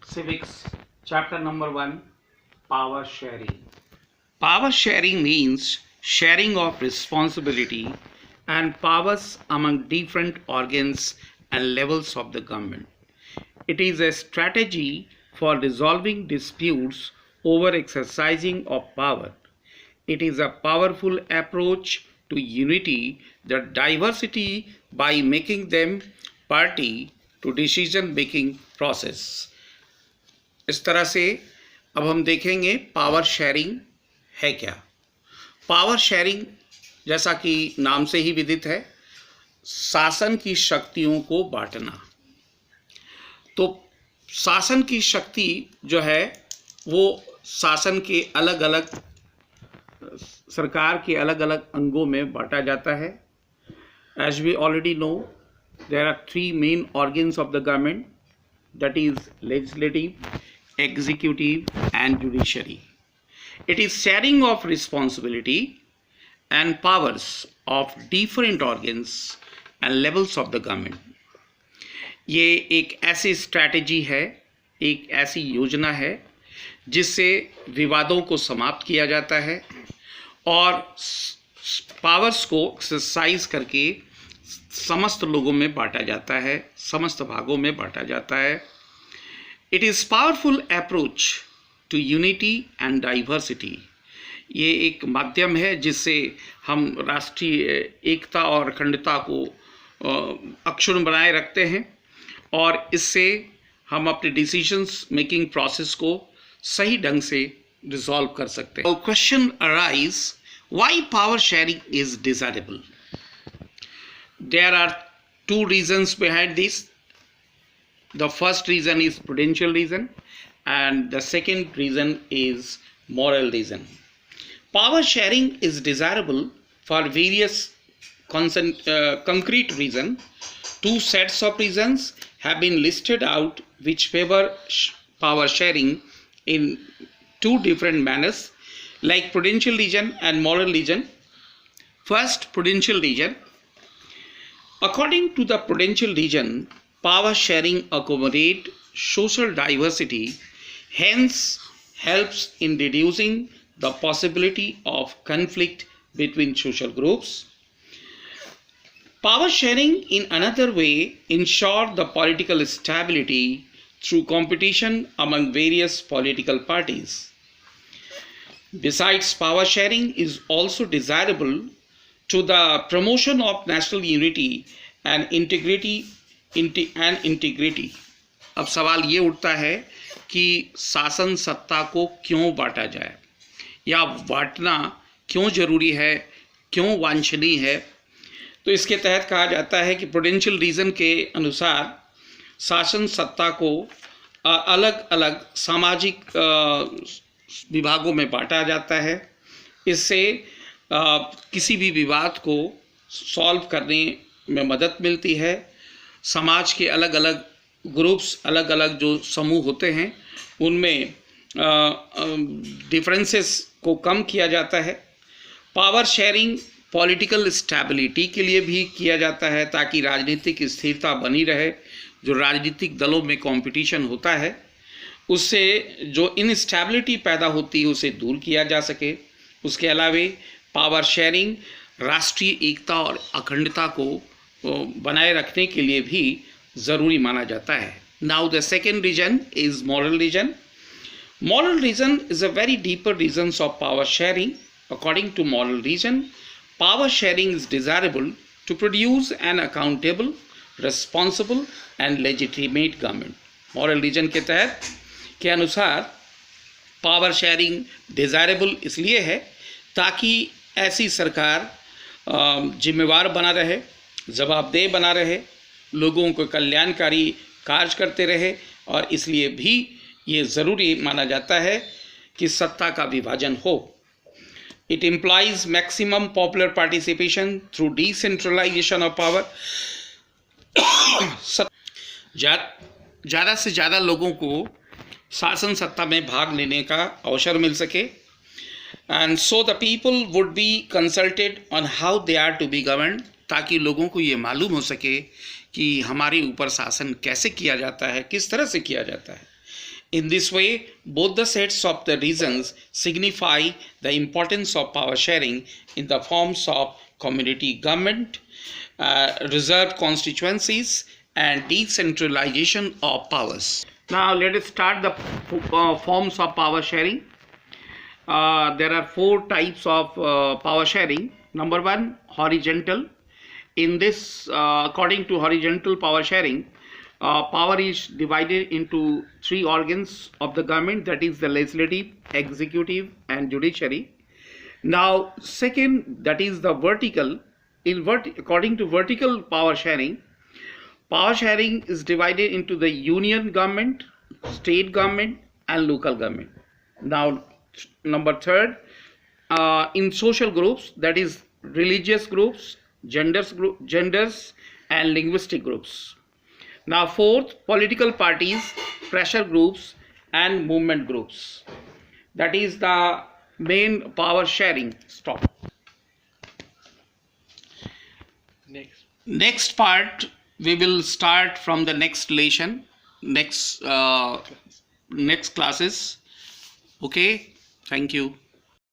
Civics, chapter number 1, Power Sharing. Power sharing means sharing of responsibility and powers among different organs and levels of the government. It is a strategy for resolving disputes over exercising of power. It is a powerful approach to unity, the diversity by making them party to decision making process. इस तरह से अब हम देखेंगे power sharing है क्या। Power sharing जैसा कि नाम से ही विदित है, शासन की शक्तियों को बांटना। तो शासन की शक्ति जो है वो शासन के अलग अलग सरकार के अलग अलग अंगों में बांटा जाता है। As we already know, there are three main organs of the government, that is legislative, executive and judiciary. It is sharing of responsibility and powers of different organs and levels of the government. ये एक ऐसी strategy है, एक ऐसी योजना है जिससे विवादों को समाप्त किया जाता है और पावर्स को एक्सरसाइज करके समस्त लोगों में बांटा जाता है, समस्त भागों में बांटा जाता है। It is powerful approach to unity and diversity. ये एक माध्यम है जिससे हम राष्ट्रीय एकता और अखंडता को अक्षुण्ण बनाए रखते हैं और इससे हम अपने डिसीजंस मेकिंग प्रोसेस को सही ढंग से रिजॉल्व कर सकते हैं। Question arise, why power sharing is desirable? There are two reasons behind this. The first reason is prudential reason and the second reason is moral reason. Power sharing is desirable for various concrete reasons. Two sets of reasons have been listed out which favor power sharing in two different manners, like prudential reason and moral reason. First, prudential reason. According to the prudential reason, power sharing accommodates social diversity, hence helps in reducing the possibility of conflict between social groups. Power sharing in another way ensures the political stability through competition among various political parties. Besides, power sharing is also desirable to the promotion of national unity and integrity. अब सवाल ये उठता है कि शासन सत्ता को क्यों बांटा जाए या बांटना क्यों जरूरी है, क्यों वांछनीय है। तो इसके तहत कहा जाता है कि प्रूडेंशियल रीजन के अनुसार शासन सत्ता को अलग अलग सामाजिक विभागों में बांटा जाता है। इससे किसी भी विवाद को सॉल्व करने में मदद मिलती है। समाज के अलग अलग ग्रुप्स, अलग अलग जो समूह होते हैं उनमें डिफरेंसेस को कम किया जाता है। पावर शेयरिंग पॉलिटिकल स्टेबिलिटी के लिए भी किया जाता है ताकि राजनीतिक स्थिरता बनी रहे। जो राजनीतिक दलों में कंपटीशन होता है उससे जो इनस्टेबिलिटी पैदा होती है उसे दूर किया जा सके। उसके अलावा पावर शेयरिंग राष्ट्रीय एकता और अखंडता को बनाए रखने के लिए भी ज़रूरी माना जाता है। Now the second reason is moral reason. Moral reason is a very deeper reason of power sharing. According to moral reason, power sharing is desirable to produce an accountable, responsible and legitimate government. Moral reason के तहत के अनुसार power sharing desirable इसलिए है ताकि ऐसी सरकार जिम्मेवार बना रहे, जवाबदेह बना रहे, लोगों को कल्याणकारी कार्य करते रहे और इसलिए भी ये ज़रूरी माना जाता है कि सत्ता का विभाजन हो। It implies maximum popular participation through decentralisation of power. ज़्यादा से ज़्यादा लोगों को शासन सत्ता में भाग लेने का अवसर मिल सके and so the people would be consulted on how they are to be govern, ताकि लोगों को ये मालूम हो सके कि हमारे ऊपर शासन कैसे किया जाता है, किस तरह से किया जाता है। In this way, both the sets of the reasons signify the importance of power sharing in the forms of community government, reserved constituencies, and decentralization of powers. Now let us start the forms of power sharing. There are 4 types of power sharing. Number 1, horizontal. In this, according to horizontal power sharing, power is divided into 3 organs of the government, that is the legislative, executive, and judiciary. Now, second, that is the vertical. According to vertical power sharing is divided into the union government, state government, and local government. Now, number 3, in social groups, that is religious groups, genders, and linguistic groups. Now, 4th, political parties, pressure groups, and movement groups. That is the main power sharing stock. Next part, we will start from the next lesson, next classes. Okay, thank you.